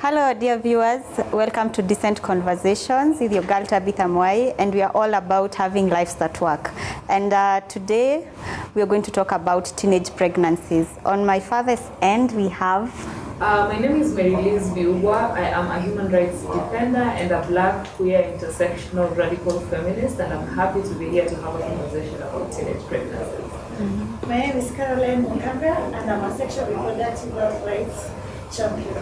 Hello, dear viewers. Welcome to Decent Conversations with your girl Tabitha Mwai, and we are all about having lives that work. And today we are going to talk about teenage pregnancies. On my father's end, we have. My name is Mary Liz Biugwa. I am a human rights defender and a black, queer, intersectional, radical feminist, and I'm happy to be here to have a conversation about teenage pregnancies. My name is Caroline Mukabra, and I'm a sexual reproductive health rights champion.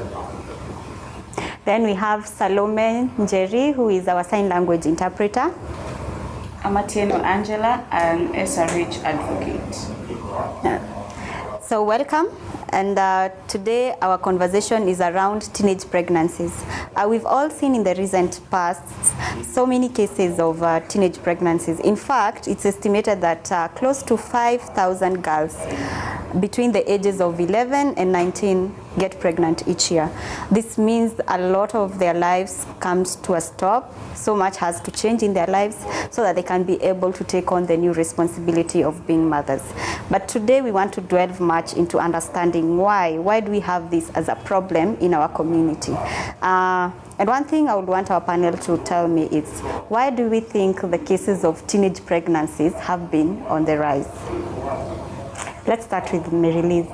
Then we have Salome Njeri, who is our sign language interpreter. I'm Atieno Angela, an SRH advocate. So welcome. And today our conversation is around teenage pregnancies. We've all seen in the recent past so many cases of teenage pregnancies. In fact, it's estimated that close to 5,000 girls between the ages of 11 and 19 get pregnant each year. This means a lot of their lives comes to a stop. So much has to change in their lives so that they can be able to take on the new responsibility of being mothers. But today we want to delve much into understanding why. Why do we have this as a problem in our community? And one thing I would want our panel to tell me is, why do we think the cases of teenage pregnancies have been on the rise? Let's start with Mary Liz.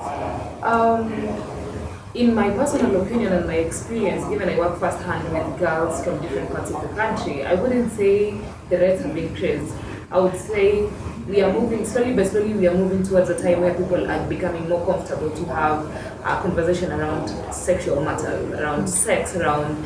In my personal opinion and my experience, given I work firsthand with girls from different parts of the country, I wouldn't say the rates have increased. I would say we are moving, slowly but slowly, we are moving towards a time where people are becoming more comfortable to have a conversation around sexual matters, around sex, around,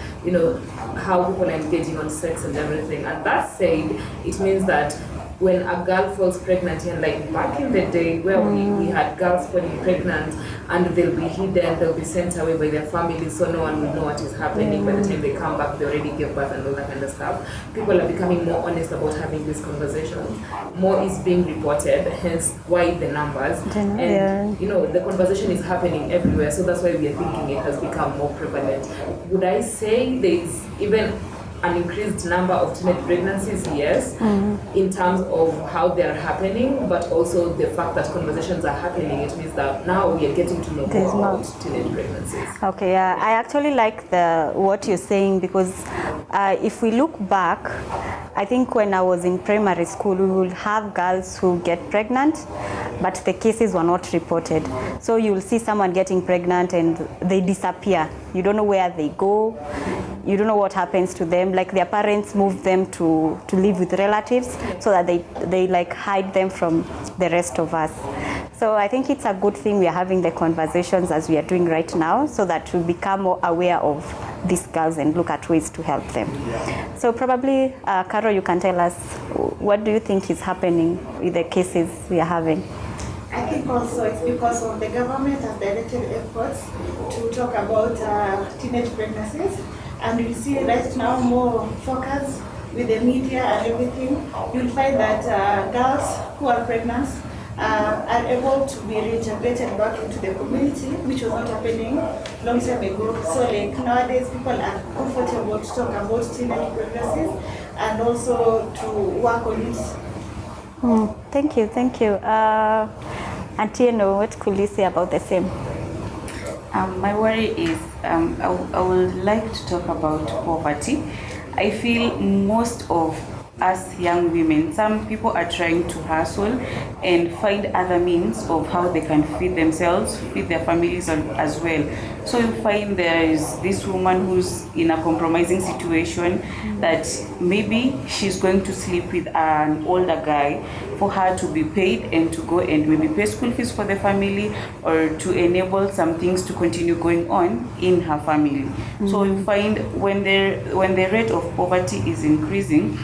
how people are engaging on sex and everything. And that said, it means that when a girl falls pregnant, and like back in the day where we had girls falling pregnant and they'll be hidden, they'll be sent away by their families so no one will know what is happening. By the time they come back, they already give birth and all that kind of stuff. People are becoming more honest about having these conversations. More is being reported, hence why the numbers. And the conversation is happening everywhere, so that's why we are thinking it has become more prevalent. Would I say there is even an increased number of teenage pregnancies? Yes, in terms of how they are happening, but also the fact that conversations are happening, it means that now we are getting to know more about teenage pregnancies. Okay, I actually like what you're saying, because if we look back, I think when I was in primary school, we would have girls who get pregnant, but the cases were not reported. So you'll see someone getting pregnant and they disappear. You don't know where they go. You don't know what happens to them. Like their parents move them to live with relatives so that they like hide them from the rest of us. So I think it's a good thing we are having the conversations as we are doing right now, so that we become more aware of these girls and look at ways to help them. So probably, Carol, you can tell us, what do you think is happening with the cases we are having? I think also it's because of the government has directed efforts to talk about teenage pregnancies, and we see right now more focus with the media and everything. You'll find that girls who are pregnant are able to be reintegrated back into the community, which was not happening long time ago. So like nowadays people are comfortable to talk about teenage pregnancies and also to work on it. Thank you. Atieno, what could you say about the same? My worry is I would like to talk about poverty. I feel most of us young women, some people are trying to hustle and find other means of how they can feed themselves, feed their families as well. So you find there is this woman who's in a compromising situation that maybe she's going to sleep with an older guy for her to be paid and to go and maybe pay school fees for the family or to enable some things to continue going on in her family. So you find when the rate of poverty is increasing,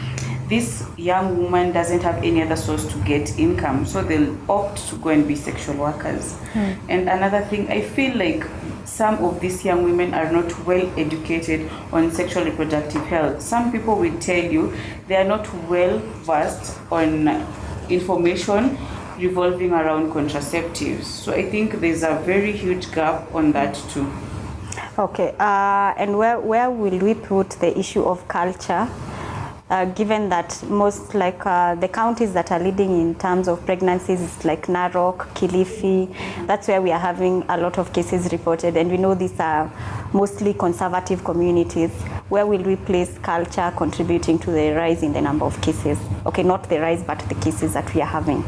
this young woman doesn't have any other source to get income, so they'll opt to go and be sexual workers. And another thing, I feel like some of these young women are not well educated on sexual reproductive health. Some people will tell you they are not well versed on information revolving around contraceptives. So I think there's a very huge gap on that too. Okay, and where will we put the issue of culture? Given that most the counties that are leading in terms of pregnancies is like Narok, Kilifi, that's where we are having a lot of cases reported, and we know these are mostly conservative communities, where will we place culture contributing to the rise in the number of cases? Okay, not the rise, but the cases that we are having.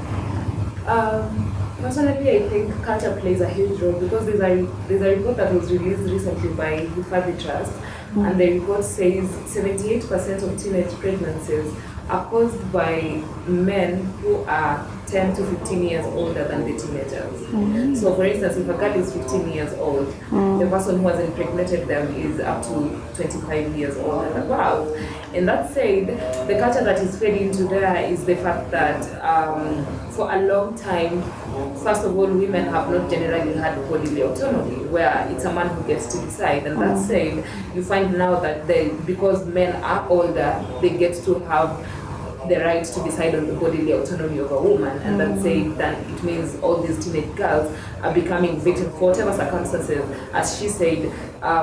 Personally, I think culture plays a huge role because there's a report that was released recently by the Family Trust, and the report says 78% of teenage pregnancies are caused by men who are 10 to 15 years older than the teenagers. So for instance, if a girl is 15 years old, the person who has impregnated them is up to 25 years old and above. And that said, the culture that is fed into there is the fact that for a long time, first of all, women have not generally had bodily autonomy, where it's a man who gets to decide. And that said, you find now that because men are older, they get to have the right to decide on the bodily autonomy of a woman, and that saying that it means all these teenage girls are becoming victims for whatever circumstances, as she said,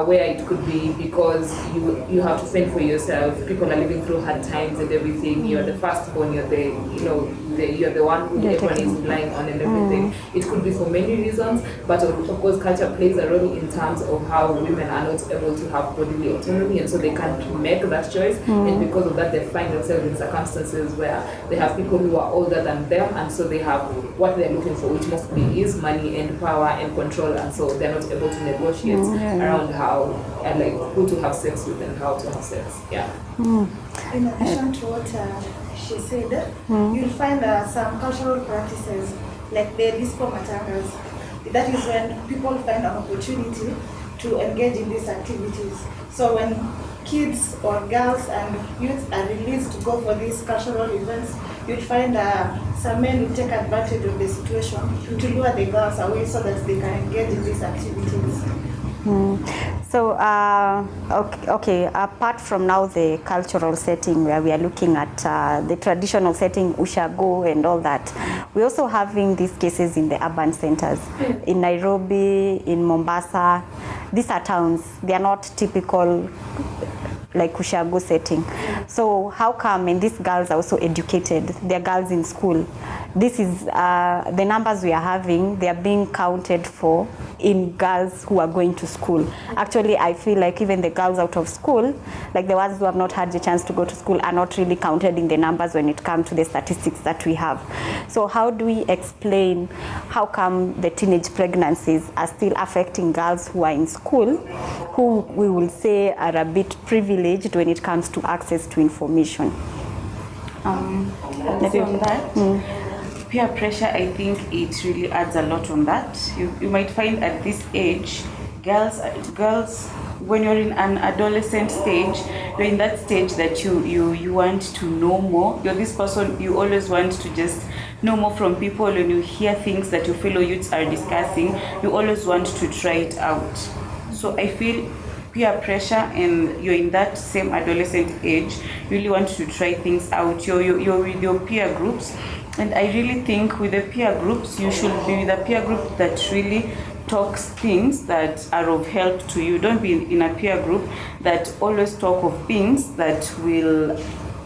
where it could be because you have to fend for yourself, people are living through hard times and everything, you're the firstborn, you're the one who everyone is relying on and everything. It could be for many reasons, but of course culture plays a role in terms of how women are not able to have bodily autonomy, and so they can't make that choice, and because of that they find themselves in circumstances where they have people who are older than them, and so they have what they're looking for, which mostly is money and power and control, and so they're not able to negotiate around how and like who to have sex with and how to have sex. In addition to what she said, you'll find some cultural practices like the disco matangas. That is when people find an opportunity to engage in these activities. So when kids or girls and youth are released to go for these cultural events, you'd find some men will take advantage of the situation to lure the girls away so that they can engage in these activities. So, okay, apart from now the cultural setting where we are looking at the traditional setting, ushago and all that, we're also having these cases in the urban centers. In Nairobi, in Mombasa, these are towns, they are not typical like ushago setting. So how come, and these girls are also educated, they're girls in school. This is the numbers we are having, they are being counted for in girls who are going to school. Actually, I feel like even the girls out of school, like the ones who have not had the chance to go to school, are not really counted in the numbers when it comes to the statistics that we have. So how do we explain how come the teenage pregnancies are still affecting girls who are in school, who we will say are a bit privileged when it comes to access to information? Maybe on that. Peer pressure, I think it really adds a lot on that. You might find at this age, girls, when you're in an adolescent stage, you're in that stage that you want to know more. You're this person, you always want to just know more from people. When you hear things that your fellow youths are discussing, you always want to try it out. So I feel peer pressure, and you're in that same adolescent age, you really want to try things out. You're with your peer groups. And I really think with the peer groups, you should be with a peer group that really talks things that are of help to you. Don't be in a peer group that always talk of things that will,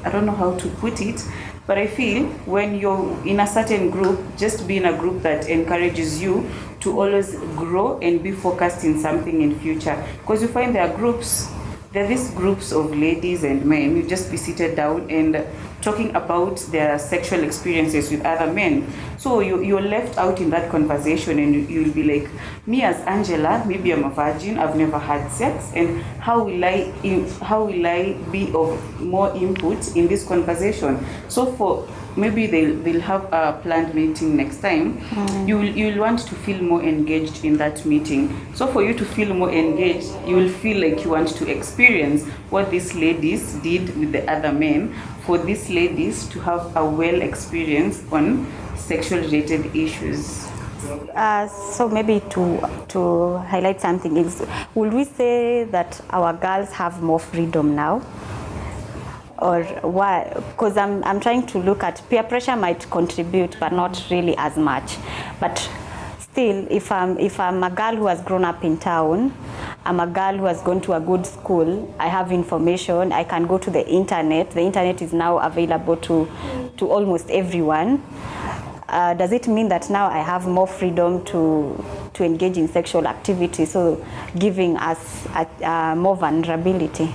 I don't know how to put it, but I feel when you're in a certain group, just be in a group that encourages you to always grow and be focused in something in future. Because you find there are these groups of ladies and men, you just be seated down and talking about their sexual experiences with other men. So you're left out in that conversation, and you'll be like, me as Angela, maybe I'm a virgin, I've never had sex, and how will I be of more input in this conversation? So maybe they'll have a planned meeting next time. You'll want to feel more engaged in that meeting. So for you to feel more engaged, you will feel like you want to experience what these ladies did with the other men, for these ladies to have a well experience on sexual related issues. So maybe to highlight something is, will we say that our girls have more freedom now? Or why? Because I'm trying to look at peer pressure might contribute, but not really as much. But still, if I'm a girl who has grown up in town, I'm a girl who has gone to a good school, I have information, I can go to the internet. The internet is now available to almost everyone. Does it mean that now I have more freedom to to engage in sexual activity, so giving us more vulnerability.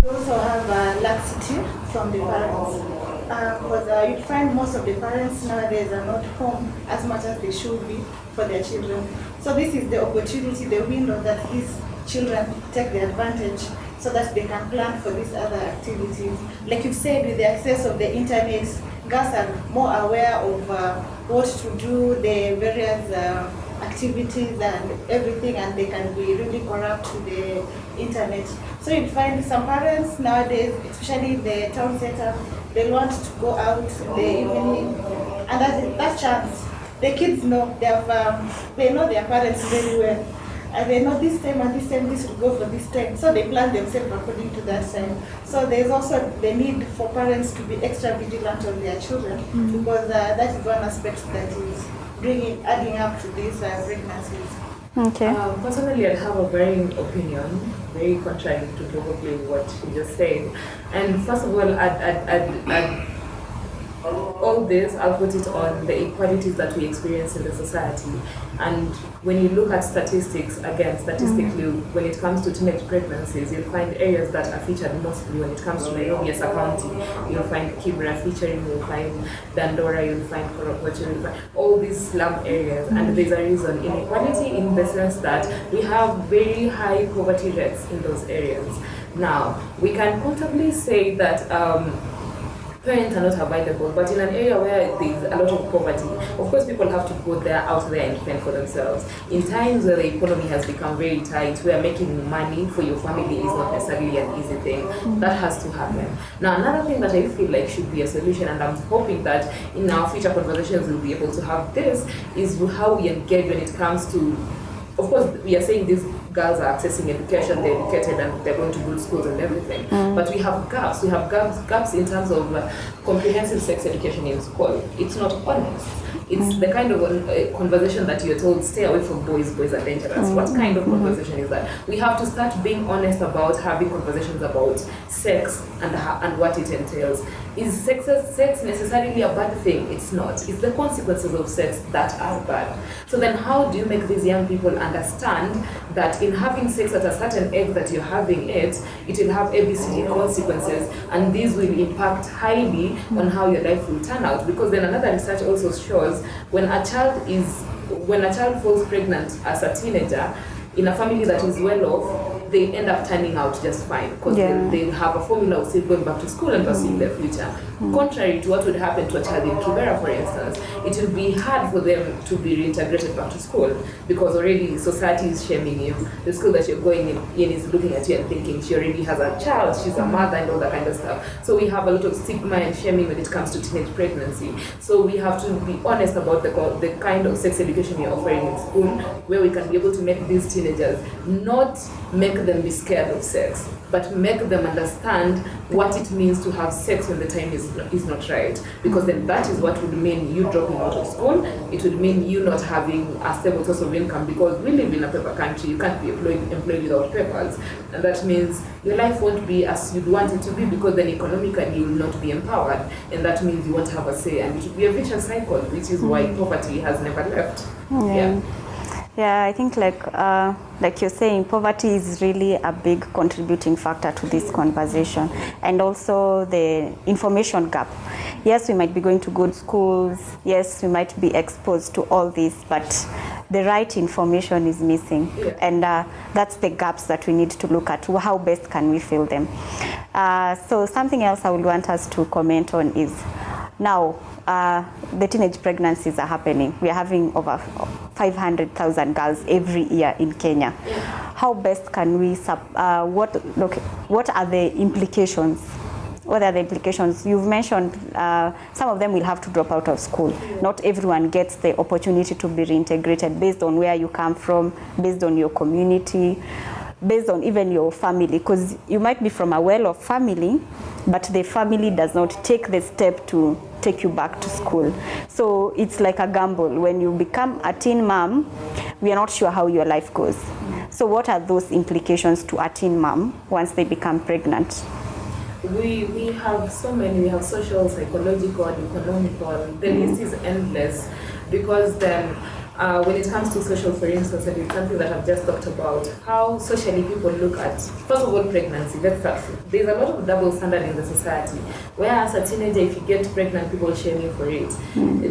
We also have laxity from the parents. Because you find most of the parents nowadays are not home as much as they should be for their children. So this is the opportunity, the window that these children take the advantage so that they can plan for these other activities. Like you said, with the access of the internet, girls are more aware of what to do, the various activities and everything, and they can be really corrupt to the internet. So you find some parents nowadays, especially in the town center, they want to go out in the evening, and that chance, the kids know they know their parents very well, and they know this time and this time this will go for this time, so they plan themselves according to that time. So there's also the need for parents to be extra vigilant on their children, because that is one aspect that is adding up to these pregnancies. Okay. Personally, I have a varying opinion, very contrary to probably what you just said. And first of all, all this, I'll put it on the inequalities that we experience in the society. And when you look at statistics, again, statistically, when it comes to teenage pregnancies, you'll find areas that are featured mostly when it comes to Nairobi as a county. You'll find Kibra featuring, you'll find Dandora, you'll find Korokocho, you'll find all these slum areas. And there's a reason, inequality in the sense that we have very high poverty rates in those areas. Now, we can comfortably say that parents are not available, but in an area where there's a lot of poverty, of course people have to go out there and fend for themselves. In times where the economy has become very tight, where making money for your family is not necessarily an easy thing, that has to happen. Now, another thing that I feel like should be a solution, and I'm hoping that in our future conversations we'll be able to have this, is how we engage when it comes to, of course, we are saying these girls are accessing education, they're educated and they're going to good schools and everything. But we have gaps. We have gaps in terms of comprehensive sex education in school. It's not honest. It's the kind of conversation that you're told, stay away from boys, boys are dangerous. What kind of conversation is that? We have to start being honest about having conversations about sex and what it entails. Is sex necessarily a bad thing? It's not. It's the consequences of sex that are bad. So then how do you make these young people understand that in having sex at a certain age that you're having it will have ABCD consequences, and these will impact highly on how your life will turn out? Because then another research also shows when a child falls pregnant as a teenager in a family that is well off, they end up turning out just fine, because they have a formula of still going back to school and pursuing their future. Contrary to what would happen to a child in Kibera, for instance, it will be hard for them to be reintegrated back to school, because already society is shaming you. The school that you're going in is looking at you and thinking she already has a child, she's a mother and all that kind of stuff. So we have a lot of stigma and shaming when it comes to teenage pregnancy. So we have to be honest about the kind of sex education we're offering in school, where we can be able to make these teenagers not make them be scared of sex, but make them understand what it means to have sex when the time is not right. Because then that is what would mean you dropping out of school. It would mean you not having a stable source of income, because we live in a paper country. You can't be employed without papers. And that means your life won't be as you'd want it to be, because then economically you will not be empowered. And that means you won't have a say. And it will be a vicious cycle, which is why poverty has never left. Yeah, I think like you're saying, poverty is really a big contributing factor to this conversation, and also the information gap. Yes, we might be going to good schools. Yes, we might be exposed to all this, but the right information is missing, and that's the gaps that we need to look at. How best can we fill them? So something else I would want us to comment on is, now the teenage pregnancies are happening. We are having over 500,000 girls every year in Kenya. How best can we, what are the implications? What are the implications? You've mentioned some of them will have to drop out of school. Not everyone gets the opportunity to be reintegrated based on where you come from, based on your community, based on even your family, because you might be from a well-off family, but the family does not take the step to take you back to school. So it's like a gamble. When you become a teen mom, we are not sure how your life goes. So what are those implications to a teen mom once they become pregnant? We have so many. We have social, psychological, economical. The list is endless. because then when it comes to social, for instance, and it's something that I've just talked about, how socially people look at, first of all, pregnancy. Let's start. There's a lot of double standard in the society, where as a teenager, if you get pregnant, people shame you for it.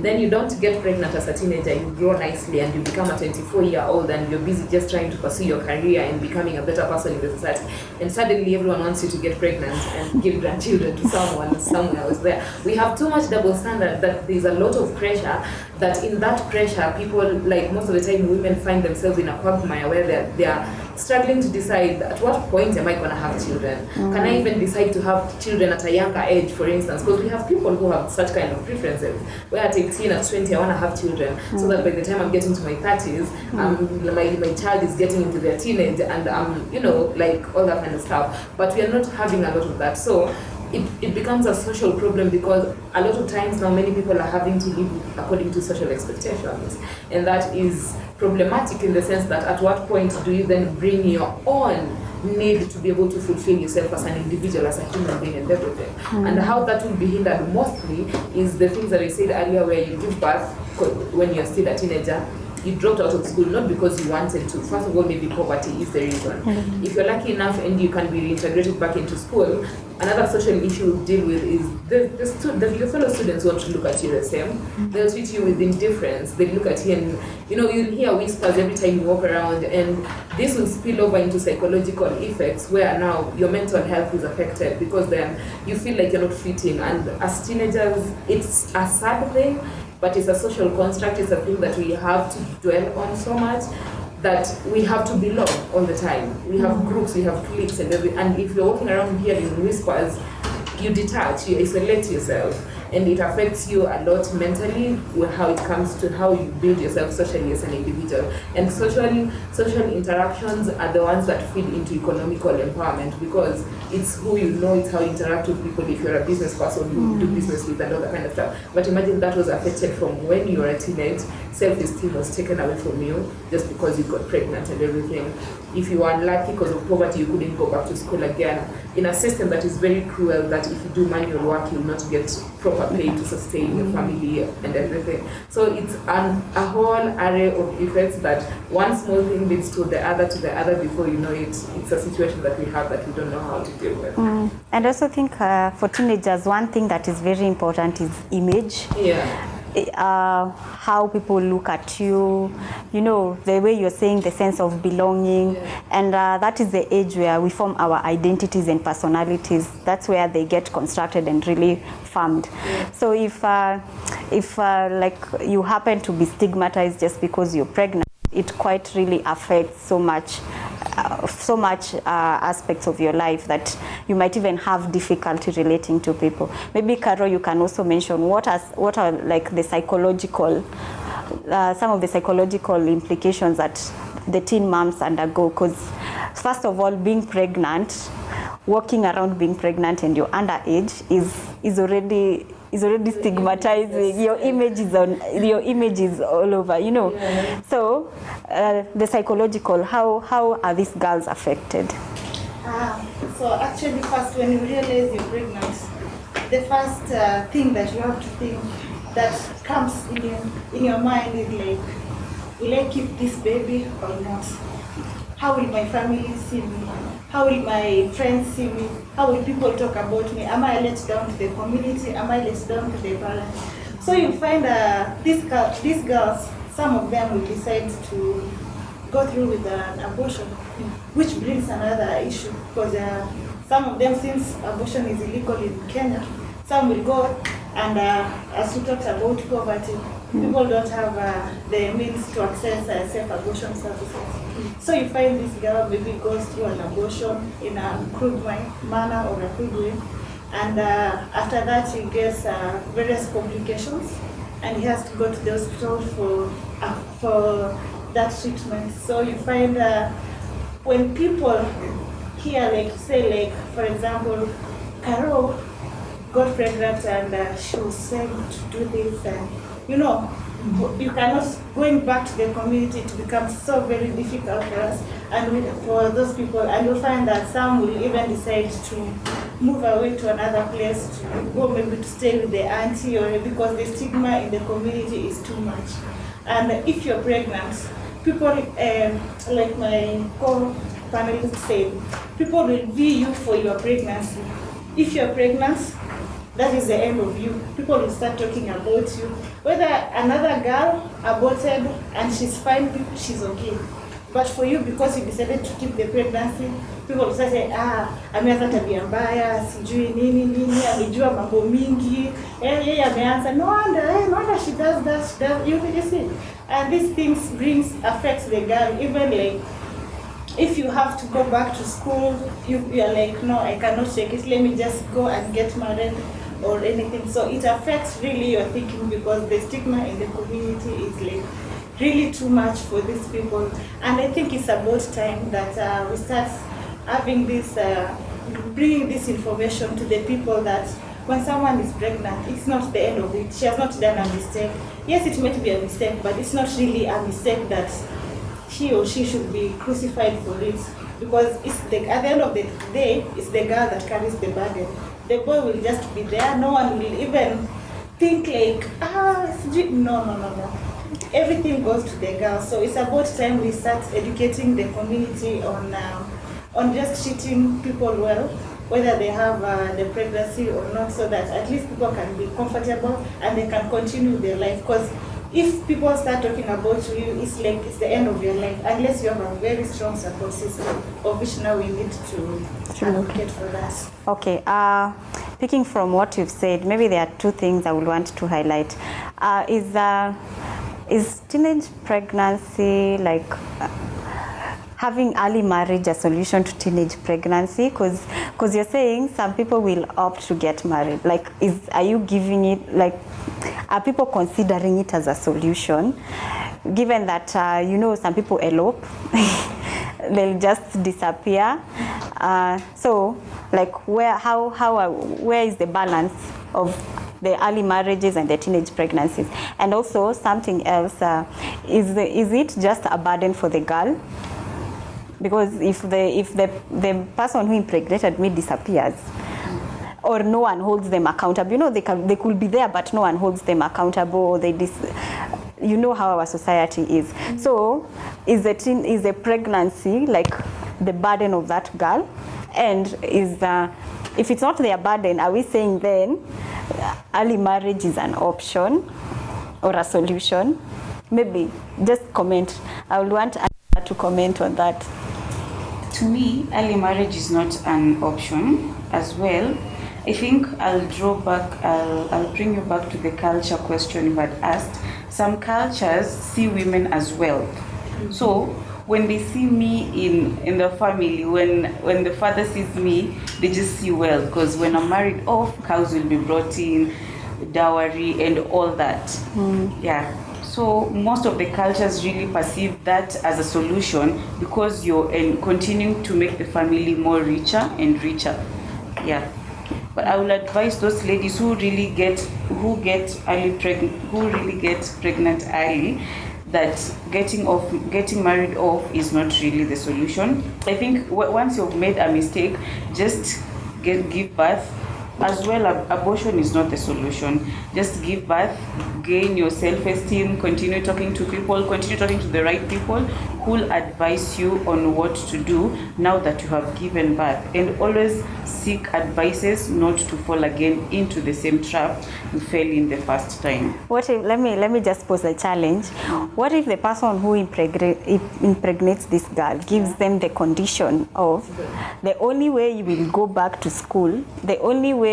Then you don't get pregnant as a teenager, you grow nicely and you become a 24-year-old and you're busy just trying to pursue your career and becoming a better person in the society. And suddenly everyone wants you to get pregnant and give grandchildren to someone somewhere else there. We have too much double standard that there's a lot of pressure, that in that pressure, people, like most of the time, women find themselves in a quagmire where they are struggling to decide at what point am I going to have children? Can I even decide to have children at a younger age, for instance? Because we have people who have such kind of preferences, where at 18, at 20, I want to have children, so that by the time I'm getting to my 30s, my child is getting into their teenage and, you know, like all that kind of stuff. But we are not having a lot of that. So it becomes a social problem, because a lot of times now many people are having to live according to social expectations, and that is problematic in the sense that at what point do you then bring your own need to be able to fulfill yourself as an individual, as a human being and everything. And how that will be hindered mostly is the things that I said earlier, where you give birth when you're still a teenager. You dropped out of school not because you wanted to. First of all, maybe poverty is the reason. If you're lucky enough and you can be reintegrated back into school, another social issue we'll deal with is your fellow students won't look at you the same. They'll treat you with indifference. They look at you and, you know, you'll hear whispers every time you walk around, and this will spill over into psychological effects where now your mental health is affected, because then you feel like you're not fitting. And as teenagers, it's a sad thing, but it's a social construct. It's a thing that we have to dwell on so much, that we have to belong all the time. We have groups, we have cliques, and if you're walking around hearing whispers, you detach, you isolate yourself, and it affects you a lot mentally with how it comes to how you build yourself socially as an individual. And social interactions are the ones that feed into economical empowerment, because it's who you know, it's how you interact with people. If you're a business person, you do business with and all that kind of stuff. But imagine that was affected from when you were a teenage. Self-esteem was taken away from you just because you got pregnant and everything. If you were unlucky because of poverty, you couldn't go back to school again, in a system that is very cruel, that if you do manual work, you'll not get proper pay to sustain your family and everything. So it's a whole array of effects that one small thing leads to the other, before you know it. It's a situation that we have that we don't know how to deal with. And I also think for teenagers, one thing that is very important is image. Yeah. How people look at you, you know, the way you're saying, the sense of belonging. And that is the age where we form our identities and personalities. That's where they get constructed and really formed. So if like you happen to be stigmatized just because you're pregnant, it quite really affects so much aspects of your life that you might even have difficulty relating to people. Maybe, Carol, you can also mention what are like the psychological, some of the psychological implications that the teen moms undergo. Because first of all, being pregnant, walking around being pregnant and you're underage is already stigmatizing. Your image is all over, you know. So the psychological, how are these girls affected? So actually, first, when you realize you're pregnant, the first thing that you have to think that comes in your mind is like, will I keep this baby or not? How will my family see me? How will my friends see me? How will people talk about me? Am I let down to the community? Am I let down to the parents? So you find these girls, some of them will decide to go through with an abortion, which brings another issue, because some of them, since abortion is illegal in Kenya, some will go and as we talked about poverty, people don't have the means to access safe abortion services. So you find this girl maybe goes through an abortion in a crude manner or a crude way, and after that he gets various complications, and he has to go to the hospital for that treatment. So you find when people hear, like, say, like, for example, Carol got pregnant and she was saying to do this, and you know, you cannot, going back to the community, it becomes so very difficult for us and for those people, and you'll find that some will even decide to move away to another place, to go maybe to stay with the auntie, or because the stigma in the community is too much. And if you're pregnant, people, like my co-panelist said, people will view you for your pregnancy. If you're pregnant, that is the end of you. People will start talking about you. Whether another girl aborted and she's fine, she's okay. But for you, because you decided to keep the pregnancy, people will start saying, ameanza tabia mbaya, sijui nini, amejua mambo mingi, yeye ameanza, no wonder she does that, you see. And these things affects the girl, even like, if you have to go back to school, you are like, no, I cannot take it, let me just go and get married or anything. So it affects really your thinking, because the stigma in the community is like really too much for these people. And I think it's about time that we start having this, bringing this information to the people, that when someone is pregnant, it's not the end of it. She has not done a mistake. Yes, it might be a mistake, but it's not really a mistake that he or she should be crucified for it. Because it's at the end of the day, it's the girl that carries the burden. The boy will just be there. No one will even think like, no. Everything goes to the girl. So it's about time we start educating the community on just treating people well, whether they have the pregnancy or not, so that at least people can be comfortable and they can continue their life. Because if people start talking about you, it's like it's the end of your life, unless you have a very strong support system, of which now we need to advocate for that. Okay, picking from what you've said, maybe there are two things I would want to highlight. Is teenage pregnancy, like having early marriage, a solution to teenage pregnancy? Because you're saying some people will opt to get married. Like, are you giving it, like, are people considering it as a solution? Given that, some people elope, they'll just disappear. So, like, where is the balance of the early marriages and the teenage pregnancies? And also something else, is it just a burden for the girl? Because if the person who impregnated me disappears, or no one holds them accountable, they could be there, but no one holds them accountable, or how our society is. So is the pregnancy like the burden of that girl? And if it's not their burden, are we saying then early marriage is an option or a solution? Maybe just comment. I would want Anna to comment on that. To me, early marriage is not an option as well. I think I'll bring you back to the culture question you had asked. Some cultures see women as wealth. So when they see me in the family, when the father sees me, they just see wealth, because when I'm married off, cows will be brought in, dowry and all that. Yeah. So most of the cultures really perceive that as a solution, because you're continuing to make the family more richer and richer. Yeah. But I will advise those ladies who really get pregnant early, that getting married off is not really the solution. I think once you've made a mistake, just give birth. As well, abortion is not the solution. Just give birth, gain your self-esteem, continue talking to the right people who will advise you on what to do now that you have given birth. And always seek advices not to fall again into the same trap you fell in the first time. What if, let me just pose a challenge. What if the person who impregnates this girl gives them the condition of, the only way you will go back to school, the only way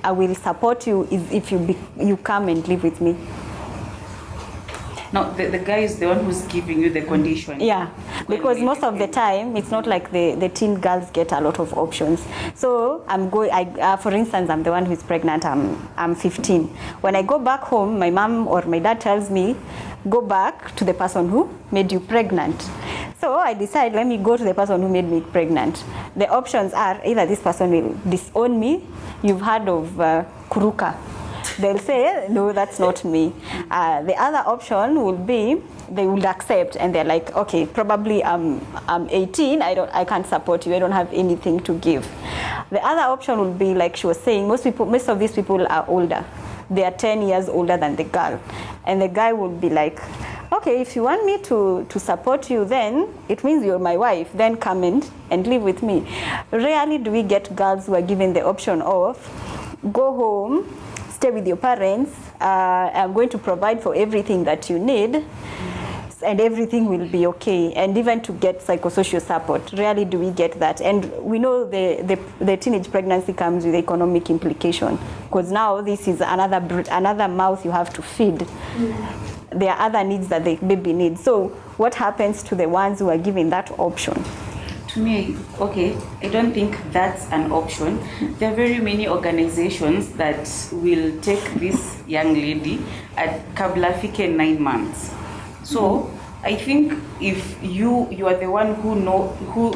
I will support you is if you come and live with me? No, the guy is the one who's giving you the condition. Yeah, because most of the time, it's not like the teen girls get a lot of options. So for instance, I'm the one who's pregnant, I'm 15. When I go back home, my mom or my dad tells me, go back to the person who made you pregnant. So I decide, let me go to the person who made me pregnant. The options are either this person will disown me. You've heard of Kuruka. they'll say, no, that's not me. The other option will be they would accept, and they're like, okay, probably I'm 18, I can't support you, I don't have anything to give. The other option would be, like she was saying, most of these people are older. They are 10 years older than the girl. And the guy would be like, okay, if you want me to support you, then it means you're my wife, then come and live with me. Rarely do we get girls who are given the option of go home, stay with your parents, I'm going to provide for everything that you need, and everything will be okay, and even to get psychosocial support. Rarely do we get that. And we know the teenage pregnancy comes with economic implication, because now this is another mouth you have to feed. There are other needs that the baby needs. So what happens to the ones who are given that option? To me, okay, I don't think that's an option. There are very many organizations that will take this young lady at kabla fike 9 months. So I think if you are the one who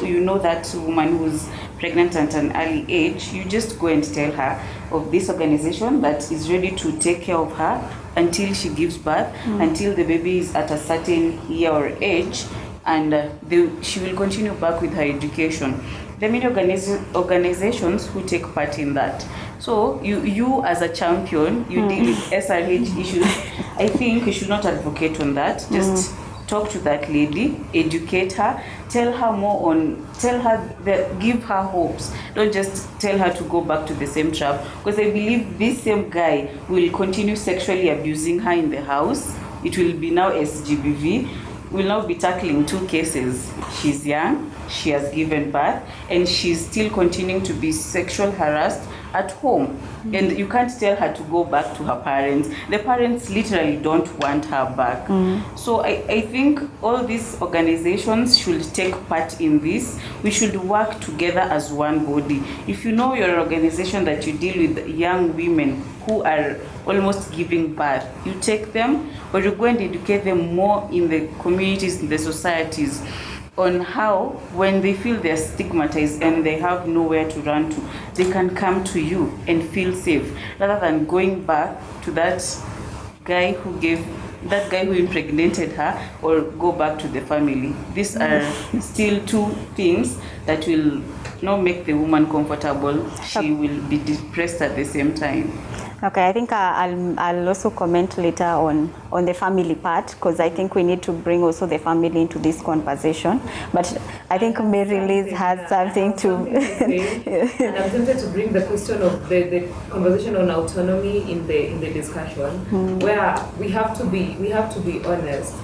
you know that woman who's pregnant at an early age, you just go and tell her of this organization that is ready to take care of her until she gives birth, until the baby is at a certain year or age, and she will continue back with her education. There are many organizations who take part in that. So you as a champion, you deal with SRH issues. I think you should not advocate on that. Just talk to that lady, educate her, give her hopes. Don't just tell her to go back to the same trap, because I believe this same guy will continue sexually abusing her in the house. It will be now SGBV. We'll now be tackling 2 cases. She's young, she has given birth, and she's still continuing to be sexually harassed at home. And you can't tell her to go back to her parents. The parents literally don't want her back. So I think all these organizations should take part in this. We should work together as one body. If you know your organization that you deal with young women who are almost giving birth, you take them, or you go and educate them more in the communities, in the societies, on how, when they feel they're stigmatized and they have nowhere to run to, they can come to you and feel safe, rather than going back to that guy who impregnated her, or go back to the family. These are still 2 things that will not make the woman comfortable. She will be depressed at the same time. Okay, I think I'll also comment later on the family part, because I think we need to bring also the family into this conversation. But I think Mary Liz has something to say. And I'm tempted to bring the question of the conversation on autonomy in the discussion, where we have to be honest.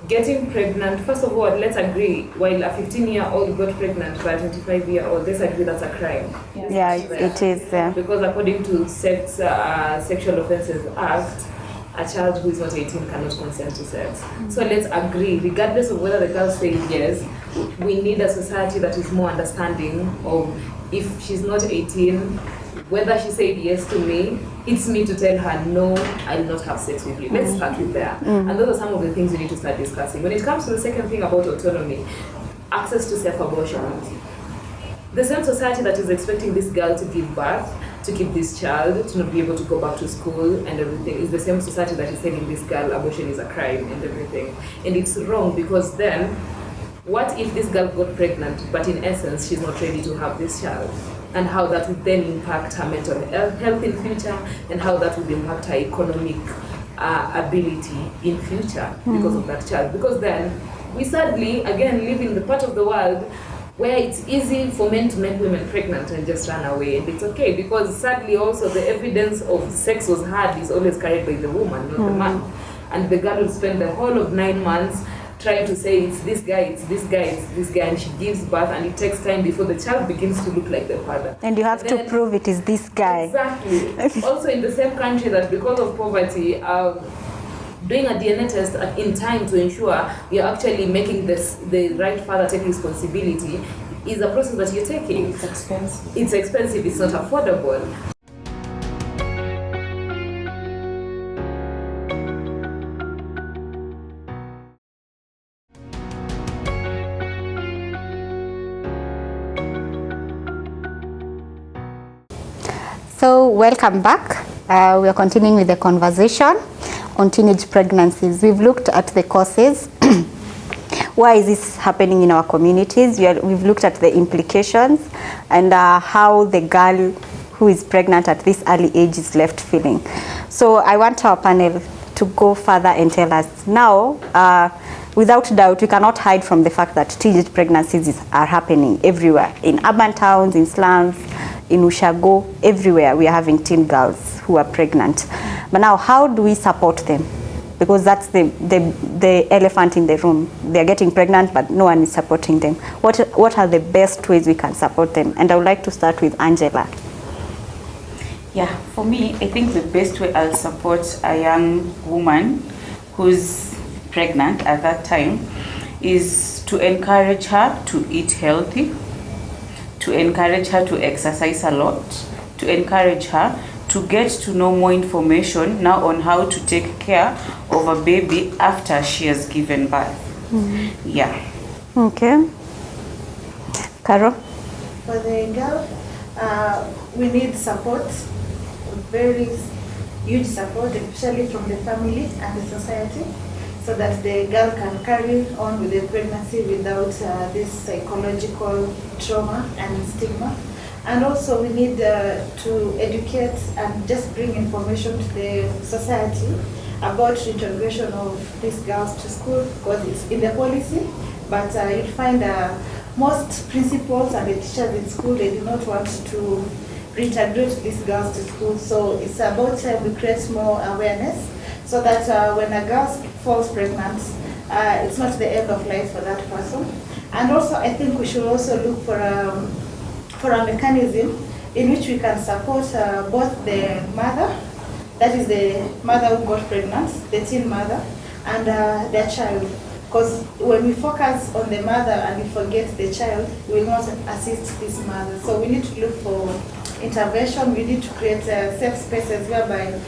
Getting pregnant, first of all, let's agree, while a 15-year-old got pregnant by a 25-year-old, let's agree that's a crime. Yeah, it is. Because according to Sexual Offences Act, a child who is not 18 cannot consent to sex. So let's agree, regardless of whether the girl says yes, we need a society that is more understanding of, if she's not 18, whether she said yes to me, it's me to tell her, no, I will not have sex with you. Let's start with there. And those are some of the things we need to start discussing. When it comes to the second thing about autonomy, access to self-abortion. The same society that is expecting this girl to give birth, to keep this child, to not be able to go back to school and everything, is the same society that is telling this girl abortion is a crime and everything. And it's wrong, because then, what if this girl got pregnant, but in essence, she's not ready to have this child? And how that would then impact her mental health in future, and how that would impact her economic ability in future because of that child. Because then, we sadly, again, live in the part of the world where it's easy for men to make women pregnant and just run away, and it's okay, because sadly also the evidence of sex was had is always carried by the woman, not the man. And the girl will spend the whole of 9 months trying to say it's this guy, it's this guy, it's this guy, and she gives birth, and it takes time before the child begins to look like the father. And you have to prove it is this guy. Exactly. Also in the same country that because of poverty, doing a DNA test in time to ensure you're actually making the right father take responsibility is a process that you're taking. It's expensive. It's expensive, it's not affordable. So welcome back. We are continuing with the conversation on teenage pregnancies. We've looked at the causes. Why is this happening in our communities? We've looked at the implications and how the girl who is pregnant at this early age is left feeling. So I want our panel to go further and tell us now, without doubt, we cannot hide from the fact that teenage pregnancies are happening everywhere, in urban towns, in slums, in Ushago, everywhere we are having teen girls who are pregnant. But now, how do we support them? Because that's the elephant in the room. They're getting pregnant, but no one is supporting them. What are the best ways we can support them? And I would like to start with Angela. Yeah, for me, I think the best way I'll support a young woman who's pregnant at that time is to encourage her to eat healthy, to encourage her to exercise a lot, to encourage her to get to know more information now on how to take care of a baby after she has given birth. Mm-hmm. Yeah. Okay. Carol? For the girl, we need support, very huge support, especially from the family and the society, so that the girl can carry on with the pregnancy without this psychological trauma and stigma. And also we need to educate and just bring information to the society about the integration of these girls to school, because it's in the policy, but you'll find most principals and the teachers in school, they do not want to reintegrate these girls to school. So it's about time we create more awareness, so that when a girl falls pregnant, it's not the end of life for that person. And also I think we should also look for a mechanism in which we can support both the mother, that is the mother who got pregnant, the teen mother, and their child. Because when we focus on the mother and we forget the child, we will not assist this mother. So we need to look for intervention. We need to create safe spaces whereby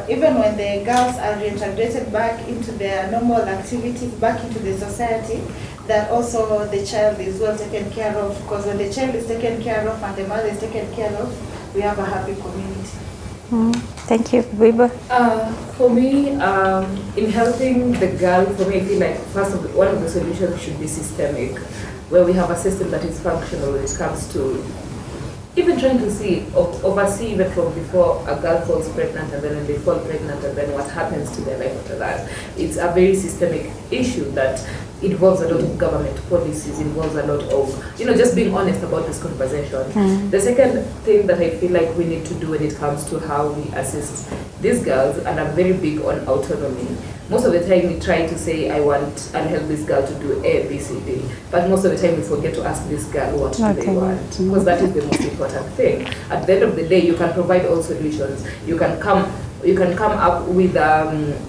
even when the girls are reintegrated back into their normal activities, back into the society, that also the child is well taken care of. Because when the child is taken care of and the mother is taken care of, we have a happy community. Thank you. Wiba? For me, in helping the girl, for me, I feel like one of the solutions should be systemic, where we have a system that is functional when it comes to even trying to oversee even from before a girl falls pregnant, and then when they fall pregnant, and then what happens to their life after that. It's a very systemic issue that involves a lot of government policies, involves a lot of, just being honest about this conversation. The second thing that I feel like we need to do when it comes to how we assist these girls, and I'm very big on autonomy. Most of the time we try to say, I'll help this girl to do A, B, C, D. But most of the time we forget to ask this girl what do they want. Because that is the most important thing. At the end of the day, you can provide all solutions. You can come up with,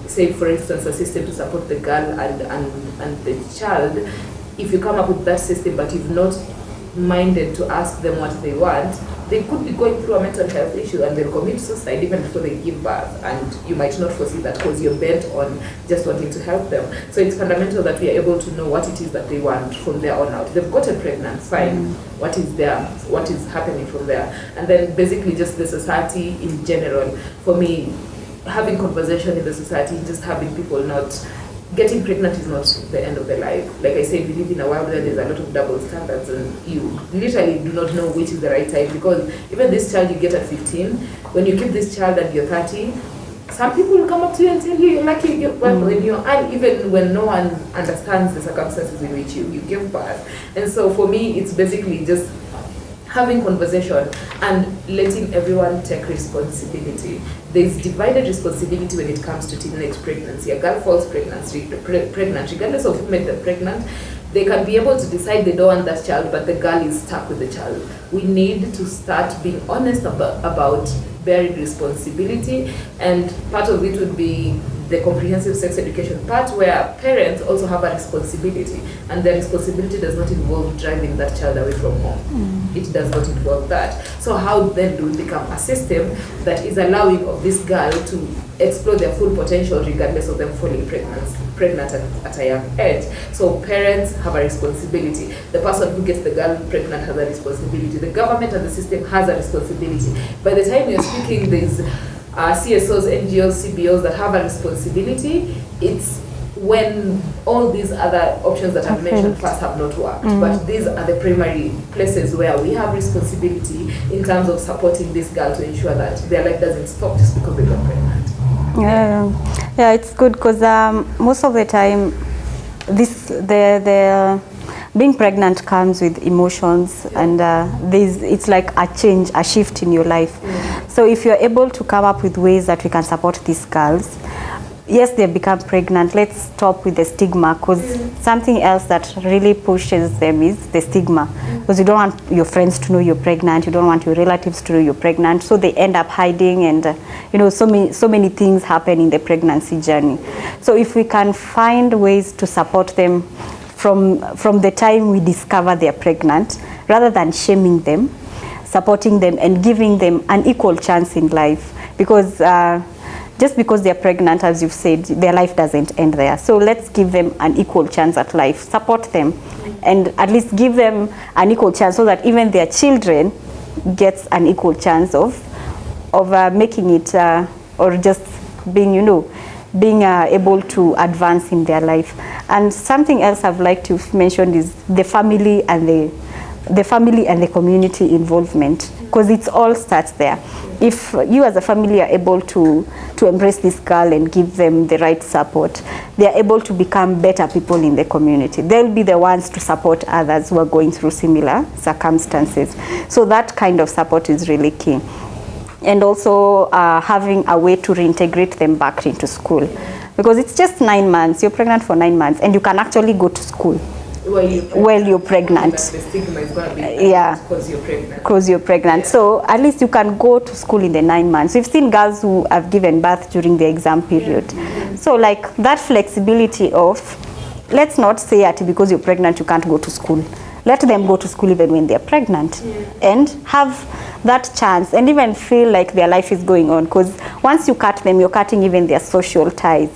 say for instance, a system to support the girl and the child. If you come up with that system, but you've not minded to ask them what they want, they could be going through a mental health issue and they'll commit suicide even before they give birth, and you might not foresee that because you're bent on just wanting to help them. So it's fundamental that we are able to know what it is that they want from there on out. They've gotten pregnant, fine. What is there? What is happening from there? And then basically just the society in general. For me, having conversation in the society, just having people not getting pregnant is not the end of the life. Like I said, we live in a world where there's a lot of double standards, and you literally do not know which is the right time, because even this child you get at 15, when you keep this child and you're 30, some people will come up to you and tell you you're lucky you give birth when you're, and even when no one understands the circumstances in which you give birth. And so for me, it's basically just having conversation and letting everyone take responsibility. There's divided responsibility when it comes to teenage pregnancy. A girl falls pregnant, regardless of who made them pregnant, they can be able to decide they don't want that child, but the girl is stuck with the child. We need to start being honest about bearing responsibility, and part of it would be the comprehensive sex education part, where parents also have a responsibility, and their responsibility does not involve driving that child away from home. It does not involve that. So how then do we become a system that is allowing of this girl to explore their full potential regardless of them falling pregnant at a young age? So parents have a responsibility. The person who gets the girl pregnant has a responsibility. The government and the system has a responsibility. By the time we are speaking, there's CSOs, NGOs, CBOs that have a responsibility. It's when all these other options that I've mentioned first have not worked. But these are the primary places where we have responsibility in terms of supporting this girl to ensure that their life doesn't stop just because they got pregnant. Yeah, it's good because most of the time, being pregnant comes with emotions, and it's like a change, a shift in your life. So if you're able to come up with ways that we can support these girls, yes, they've become pregnant, let's stop with the stigma, because something else that really pushes them is the stigma, because you don't want your friends to know you're pregnant, you don't want your relatives to know you're pregnant, so they end up hiding, and so many things happen in the pregnancy journey. So if we can find ways to support them from the time we discover they're pregnant, rather than shaming them, supporting them and giving them an equal chance in life, because just because they're pregnant, as you've said, their life doesn't end there. So let's give them an equal chance at life, support them, and at least give them an equal chance so that even their children gets an equal chance of making it, or just being, being able to advance in their life. And something else I'd like to mention is the family and the community involvement, because it all starts there. If you as a family are able to embrace this girl and give them the right support, they are able to become better people in the community. They'll be the ones to support others who are going through similar circumstances. So that kind of support is really key. And also having a way to reintegrate them back into school. Because it's just 9 months, you're pregnant for 9 months, and you can actually go to school while you're pregnant. The stigma is going to be because you're pregnant. Because you're pregnant. So at least you can go to school in the 9 months. We've seen girls who have given birth during the exam period. So like that flexibility of, let's not say that because you're pregnant you can't go to school. Let them go to school even when they're pregnant, and have that chance, and even feel like their life is going on, because once you cut them, you're cutting even their social ties.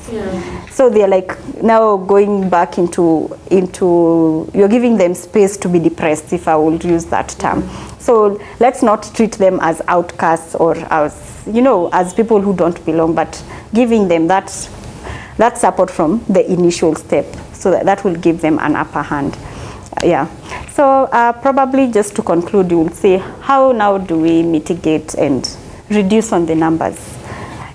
So they're like now going back into you're giving them space to be depressed, if I would use that term. So let's not treat them as outcasts or as people who don't belong, but giving them that support from the initial step, so that will give them an upper hand. So probably just to conclude, you will say, how now do we mitigate and reduce on the numbers?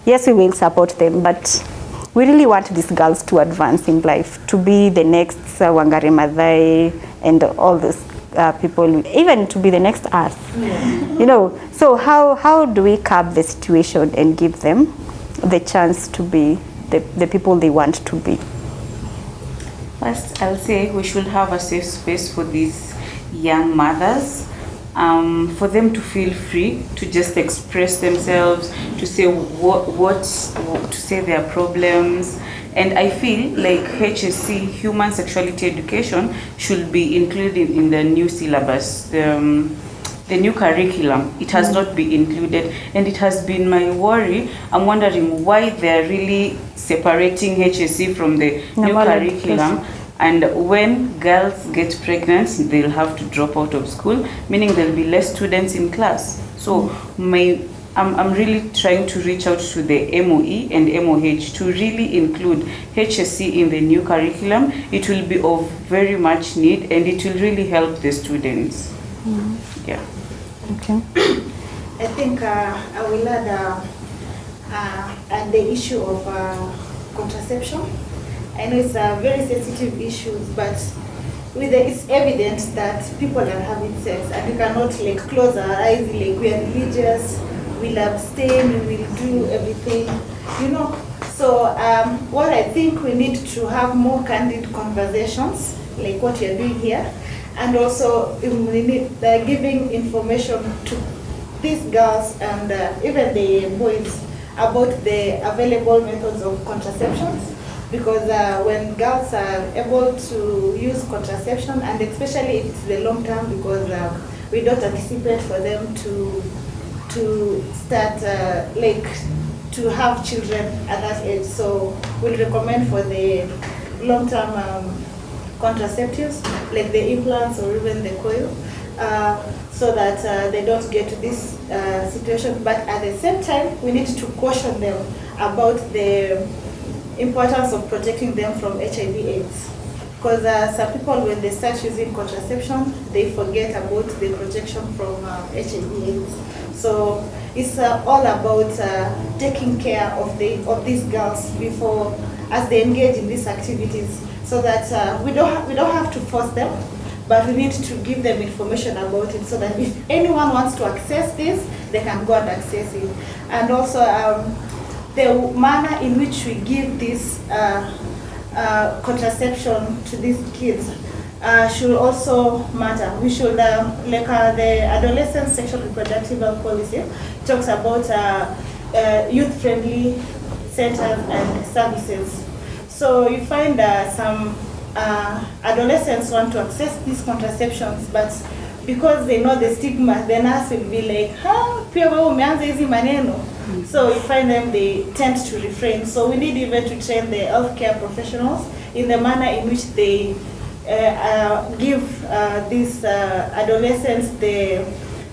Yes, we will support them, but we really want these girls to advance in life, to be the next Wangari Maathai and all these people, even to be the next us. So how do we curb the situation and give them the chance to be the people they want to be? First, I'll say we should have a safe space for these young mothers, for them to feel free to just express themselves, to say to say their problems. And I feel like HSC, human sexuality education, should be included in the new syllabus, the new curriculum. It has not been included, and it has been my worry. I'm wondering why they're really separating HSC from the new curriculum. And when girls get pregnant, they'll have to drop out of school, meaning there'll be less students in class. So I'm really trying to reach out to the MOE and MOH to really include HSC in the new curriculum. It will be of very much need, and it will really help the students. Okay. I think I will add the issue of contraception. I know it's a very sensitive issue, but it's evident that people are having sex, and we cannot close our eyes, we are religious, we'll abstain, we will do everything, So what I think we need to have more candid conversations, like what you're doing here, and also we need giving information to these girls and even the boys about the available methods of contraceptions. Because when girls are able to use contraception, and especially if it's the long term, because we don't anticipate for them to start to have children at that age, so we'll recommend for the long term contraceptives like the implants or even the coil. so that they don't get to this situation. But at the same time, we need to caution them about the importance of protecting them from HIV/AIDS. Because some people, when they start using contraception, they forget about the protection from HIV/AIDS. So it's all about taking care of these girls before, as they engage in these activities, so that we don't have to force them, but we need to give them information about it, so that if anyone wants to access this, they can go and access it. And also the manner in which we give this contraception to these kids should also matter. We should, like the adolescent sexual reproductive health policy talks about youth-friendly centers and services. So you find some adolescents want to access these contraceptions, but because they know the stigma, the nurse will be like, pia wewe umeanza hizi maneno. So you find them, they tend to refrain. So we need even to train the healthcare professionals in the manner in which they give these adolescents the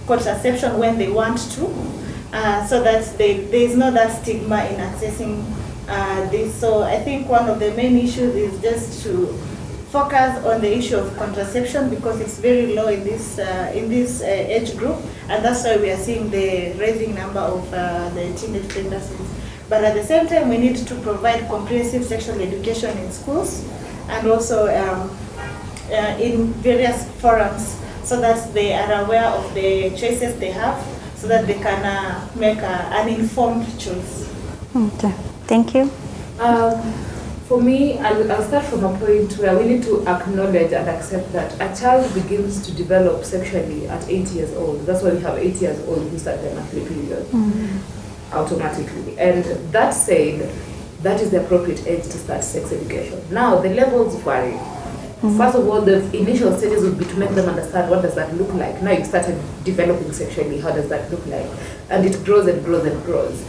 contraception when they want to, so that there is no that stigma in accessing this. So I think one of the main issues is just to focus on the issue of contraception, because it's very low in this age group, and that's why we are seeing the rising number of the teenage pregnancies. But at the same time, we need to provide comprehensive sexual education in schools, and also in various forums, so that they are aware of the choices they have, so that they can make an informed choice. Okay. Thank you. For me, I'll start from a point where we need to acknowledge and accept that a child begins to develop sexually at 8 years old. That's why we have 8 years old who start their monthly period automatically. And that said, that is the appropriate age to start sex education. Now, the levels vary. First of all, the initial stages would be to make them understand what does that look like. Now you've started developing sexually, how does that look like? And it grows and grows and grows.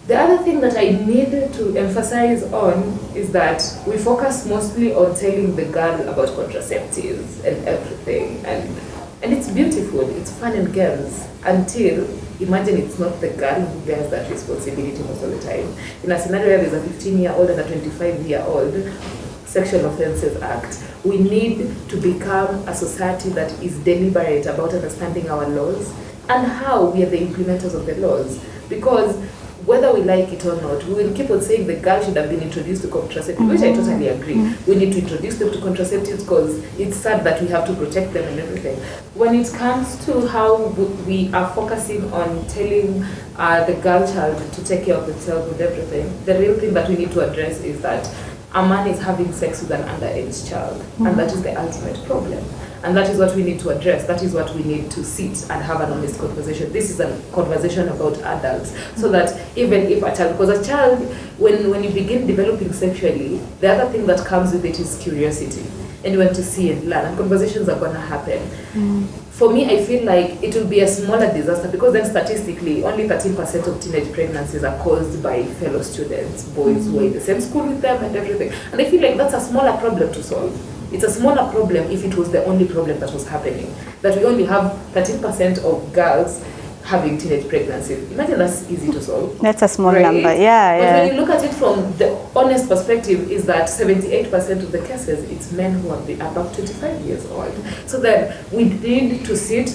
The other thing that I need to emphasize on is that we focus mostly on telling the girl about contraceptives and everything, and it's beautiful, it's fun and games, until, imagine it's not the girl who bears that responsibility most of the time. In a scenario where there's a 15-year-old and a 25-year-old, Sexual Offences Act, we need to become a society that is deliberate about understanding our laws and how we are the implementers of the laws. Because whether we like it or not, we will keep on saying the girl should have been introduced to contraceptives, which I totally agree. We need to introduce them to contraceptives because it's sad that we have to protect them and everything. When it comes to how we are focusing on telling the girl child to take care of themselves with everything, the real thing that we need to address is that a man is having sex with an underage child, and that is the ultimate problem. And that is what we need to address. That is what we need to sit and have an honest conversation. This is a conversation about adults, so that even if a child, because a child, when you begin developing sexually, the other thing that comes with it is curiosity. And you want to see and learn, and conversations are going to happen. For me, I feel like it will be a smaller disaster, because then statistically, only 13% of teenage pregnancies are caused by fellow students, boys who are in the same school with them and everything. And I feel like that's a smaller problem to solve. It's a smaller problem if it was the only problem that was happening. That we only have 13% of girls having teenage pregnancies. Imagine that's easy to solve. That's a small right? number, yeah. But when you look at it from the honest perspective, is that 78% of the cases, it's men who are above 25 years old. So then we need to sit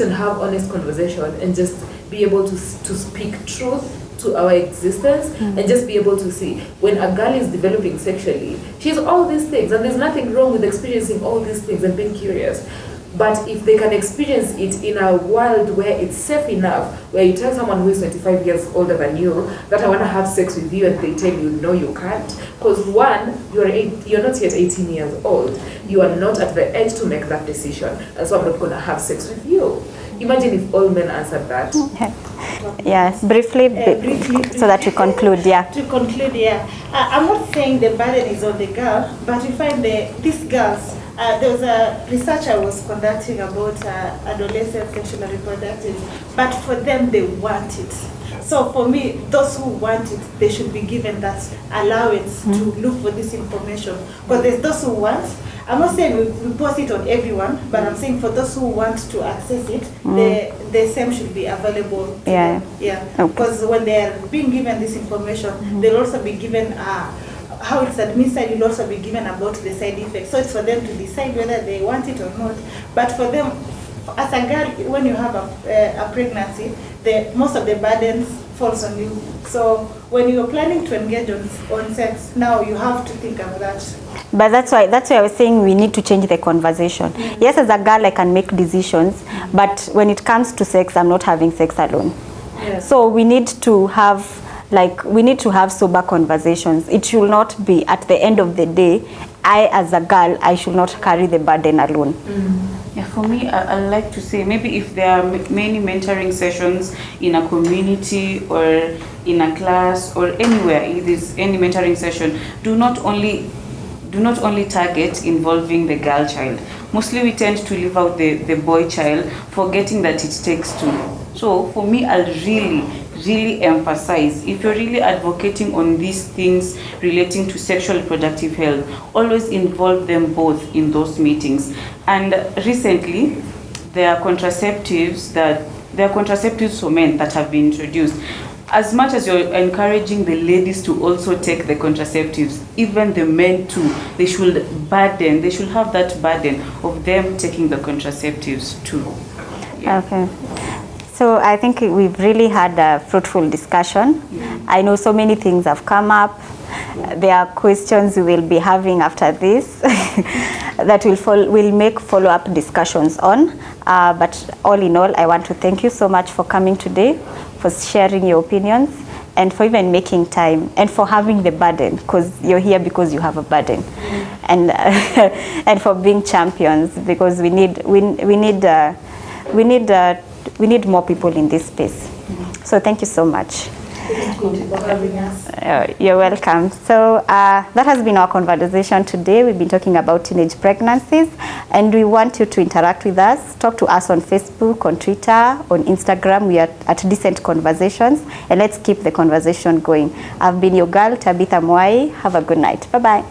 and have honest conversation and just be able to speak truth to our existence, and just be able to see when a girl is developing sexually, she's all these things, and there's nothing wrong with experiencing all these things and being curious. But if they can experience it in a world where it's safe enough, where you tell someone who is 25 years older than you that I want to have sex with you, and they tell you no, you can't, because one, you're not yet 18 years old, you are not at the age to make that decision, and so I'm not going to have sex with you. Imagine if all men answered that. Yes, briefly, so that we conclude, yeah. To conclude, yeah. I'm not saying the burden is on the girl, but we find these girls, there was a research I was conducting about adolescent sexual and reproductive, but for them, they want it. So for me, those who want it, they should be given that allowance to look for this information. Because there's those who want, I'm not saying we post it on everyone, but I'm saying for those who want to access it, the same should be available to them. Yeah. Because when they're being given this information, they'll also be given how it's administered. You'll also be given about the side effects. So it's for them to decide whether they want it or not. But for them, as a girl, when you have a pregnancy, most of the burdens falls on you. So when you're planning to engage on sex, now you have to think of that. But that's why I was saying we need to change the conversation. Yes, as a girl I can make decisions, but when it comes to sex, I'm not having sex alone. So we need to have sober conversations. It should not be at the end of the day, I as a girl, I should not carry the burden alone. Yeah, for me, I like to say maybe if there are many mentoring sessions in a community or in a class or anywhere, if there's any mentoring session, do not only target involving the girl child. Mostly we tend to leave out the boy child, forgetting that it takes two. So for me, I'll really emphasize, if you're really advocating on these things relating to sexual reproductive health, always involve them both in those meetings. And recently, there are contraceptives for men that have been introduced. As much as you're encouraging the ladies to also take the contraceptives, even the men too, they should have that burden of them taking the contraceptives too. Yeah. Okay. So I think we've really had a fruitful discussion. I know so many things have come up. There are questions we will be having after this that we'll make follow-up discussions on. But all in all, I want to thank you so much for coming today, for sharing your opinions, and for even making time, and for having the burden, because you're here because you have a burden, and for being champions, because we need more people in this space. So thank you so much. Thank you for having us. You're welcome. So that has been our conversation today. We've been talking about teenage pregnancies, and we want you to interact with us. Talk to us on Facebook, on Twitter, on Instagram. We are at Decent Conversations, and let's keep the conversation going. I've been your girl, Tabitha Mwai. Have a good night. Bye-bye.